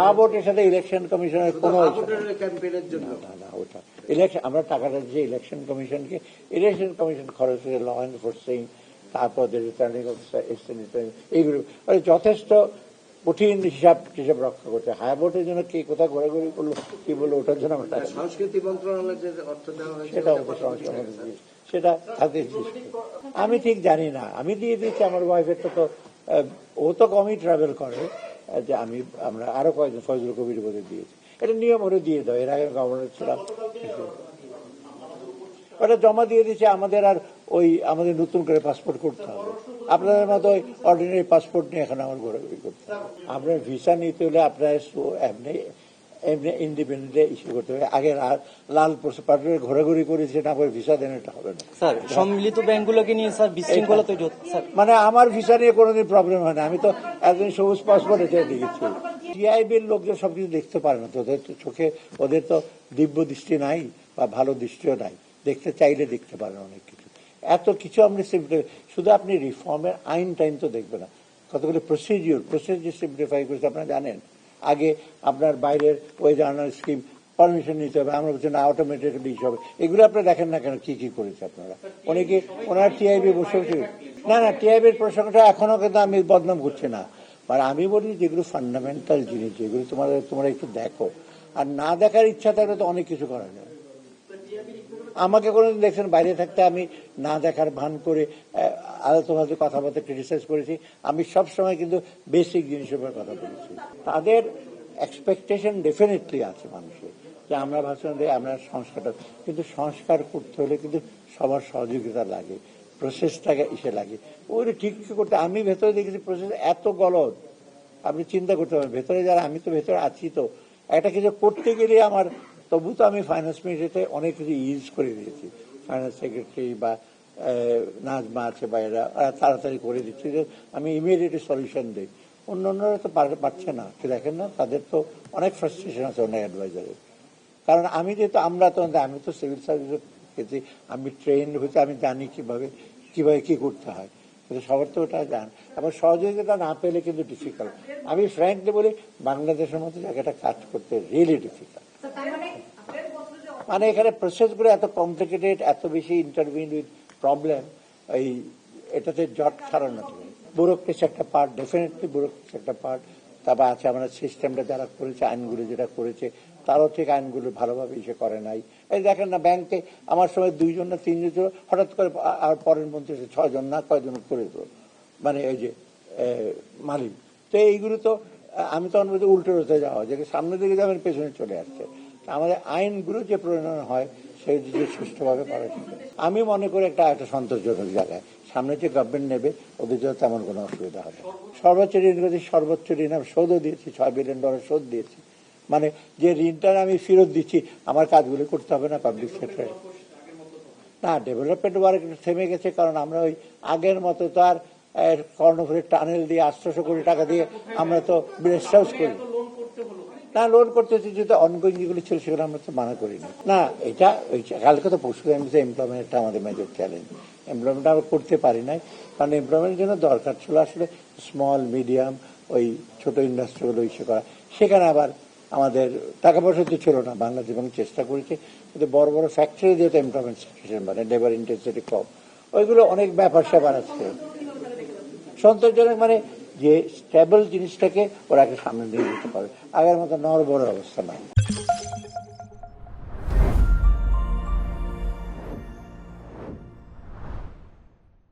হাবোটের সাথে ইলেকশন কমিশনের কোনো না ওটা ইলেকশন আমরা টাকাটা যে ইলেকশন কমিশনকে ইলেকশন কমিশন খরচ হয়েছে ল এনফোর্সিং, তারপর রিটার্নিং অফিসার এইগুলো যথেষ্ট কঠিন হিসাব রক্ষা করতে। হাইবোর্ডের জন্য কে কোথায় ঘোরাঘুরি করলো কি বললো ওটার জন্য আমরা সংস্কৃতি মন্ত্রণালয়ের যে অর্থ দেওয়া হয়েছে সেটা তাদের আমি ঠিক জানি না। আমি দিয়ে দিচ্ছি আমার ওয়াইফের তো ও তো কমই ট্রাভেল করে যে আমরা আরো কয়েকজন ফজল কবির বোধে দিয়েছি। এটা নিয়ম ওরা দিয়ে দাও। এর আগে গভর্নর ছিলাম ওটা জমা দিয়ে দিচ্ছে। আমাদের আর আমাদের নতুন করে পাসপোর্ট করতে হবে। আপনাদের মতো ওই অর্ডিনারি পাসপোর্ট নিয়ে এখন আমার ঘোরাঘুরি করতে হবে। আপনার ভিসা নিতে হলে আপনার এমনি ইন্ডিপেন্ডেন্টে ইস্যু করতে হবে। আগে লাল পাসপোর্টে ঘোরাঘুরি করেছে না করে ভিসা দেন, এটা হবে না। স্যার সম্মিলিত ব্যাংকগুলোকে নিয়ে স্যার বিশৃঙ্খলা তৈরি হচ্ছে স্যার। মানে আমার ভিসা নিয়ে কোনোদিন প্রবলেম হয় না। আমি তো একদিন সবুজ পাসপোর্ট এটা দেখেছি। টিআইবির লোকজন সবকিছু দেখতে পারে না, তো ওদের তো চোখে ওদের তো দিব্য দৃষ্টি নাই বা ভালো দৃষ্টিও নাই, দেখতে চাইলে দেখতে পারেন অনেক কিছু। এত কিছু আমরা শুধু আপনি রিফর্মের আইন টাইন তো দেখবে না, কতগুলো প্রসিডিওর সিম্পলিফাই করেছে আপনারা জানেন। আগে আপনার বাইরের ওই জার্নাল স্কিম পারমিশন নিতে হবে, আমরা বলছি না অটোমেটিক্যালি হবে। এগুলো আপনারা দেখেন না কেন কি কি করেছে আপনারা। অনেকে ওনার টিআইবি বসে না টিআইবির প্রসঙ্গটা এখনো কিন্তু আমি বদনাম করছি না, মানে আমি বলি যেগুলো ফান্ডামেন্টাল জিনিস যেগুলো তোমরা একটু দেখো, আর না দেখার ইচ্ছা থাকলে তো অনেক কিছু করা যায়। আমাকে কোনোদিন দেখছেন বাইরে থাকতে আমি না দেখার ভান করে আলোচনা কথাবার্তা ক্রিটিসাইজ করেছি? আমি সব সময় কিন্তু বেসিক জিনিসের উপর কথা বলেছি। তাদের এক্সপেকটেশন ডেফিনেটলি আছে মানুষের যে আমরা ভাষণ দিই, আমরা সংস্কারটা, কিন্তু সংস্কার করতে হলে কিন্তু সবার সহযোগিতা লাগে, প্রসেসটাকে লাগে। ওইটা ঠিক করতে আমি ভেতরে দেখেছি প্রসেস এত গলদ, আপনি চিন্তা করতে পারেন ভেতরে যারা, আমি তো ভেতরে আছি, তো একটা কিছু করতে গেলে আমার তবু তো আমি ফাইন্যান্স মিনিস্ট্রিতে অনেক কিছু ইউজ করে দিয়েছি। ফাইন্যান্স সেক্রেটারি বা নাজমা আছে বা এরা তাড়াতাড়ি করে দিচ্ছি যে আমি ইমিডিয়েটলি সলিউশন দিই। অন্যরা তো পারছে না, দেখেন না তাদের তো অনেক ফ্রাস্ট্রেশন আছে অনেক অ্যাডভাইজারের। কারণ আমি যেহেতু আমি তো সিভিল সার্ভিসে গেছি, আমি ট্রেন হয়েছে, আমি জানি কিভাবে কি করতে হয়, কিন্তু সবার তো ওটা জান। আবার সহযোগিতা না পেলে কিন্তু ডিফিকাল্ট। আমি ফ্র্যাঙ্কলি বলি বাংলাদেশের মতো জায়গাটা কাজ করতে রিয়েলি ডিফিকাল্ট। মানে এখানে প্রসেসগুলো এত কমপ্লিকেটেড, এত বেশি ইন্টারভিউ উইথ প্রবলেম, এটাতে জট ছাড়ানো থাকে। ব্যুরোক্রেসি একটা পার্ট, ডেফিনেটলি ব্যুরোক্রেসি একটা পার্ট। তারপর আছে আমরা সিস্টেমটা যারা করেছে, আইনগুলো যেটা করেছে তারও ঠিক আইনগুলো ভালোভাবে করে নাই। এই দেখেন না ব্যাংকে আমার সময় 2 জন না 3 জন ছিল, হঠাৎ করে আর পরের মন্ত্রী 6 জন না কয়জন করে দিল, মানে ওই যে মালিক। তো এইগুলো তো আমি তখন বলছি উল্টো হতে যাওয়া, যে সামনের দিকে যাবেন পেছনে চলে আসছে। আমাদের আইনগুলো যে প্রণয়ন হয় সেই যে সুষ্ঠুভাবে করা। আমি মনে করি একটা সন্তোষজনক জায়গায় সামনে যে গভর্নমেন্ট নেবে ওদের জন্য তেমন কোনো অসুবিধা হবে। সর্বোচ্চ ঋণ আমি শোধও দিয়েছি, $6 বিলিয়ন শোধ দিয়েছি। মানে যে ঋণটা আমি ফেরত দিচ্ছি আমার কাজগুলো করতে হবে না পাবলিক সেক্টরে। না, ডেভেলপমেন্ট ওয়ার্ক থেমে গেছে, কারণ আমরা ওই আগের মতো তো আর কর্ণফুলীর টানেল দিয়ে 800 কোটি টাকা দিয়ে আমরা তো রেস্ট হাউস করি না, লোন করতে যেহেতু অনগোয়িং যেগুলো ছিল সেগুলো আমরা তো মানা করিনি। না, এটা কালকে তো পরশু এমপ্লয়মেন্টটা আমাদের মেজর চ্যালেঞ্জ। এমপ্লয়মেন্ট আমরা করতে পারি নাই, কারণ এমপ্লয়মেন্টের জন্য দরকার ছিল আসলে স্মল মিডিয়াম ওই ছোট ইন্ডাস্ট্রিগুলো ইস্যু করা। সেখানে আবার আমাদের টাকা পয়সা তো ছিল না, বাংলাদেশ এবং চেষ্টা করেছে, কিন্তু বড় বড় ফ্যাক্টরি যেহেতু এমপ্লয়মেন্ট সিচুয়েশন মানে লেবার ইন্টেন্সিটি কম, ওইগুলো অনেক ব্যাপার স্যাপার আছে। সন্তোষজনক মানে যে স্টেবল জিনিসটাকে ওরা সামনে নিয়ে যেতে পারে, আগের মতো নড়বড় অবস্থা না।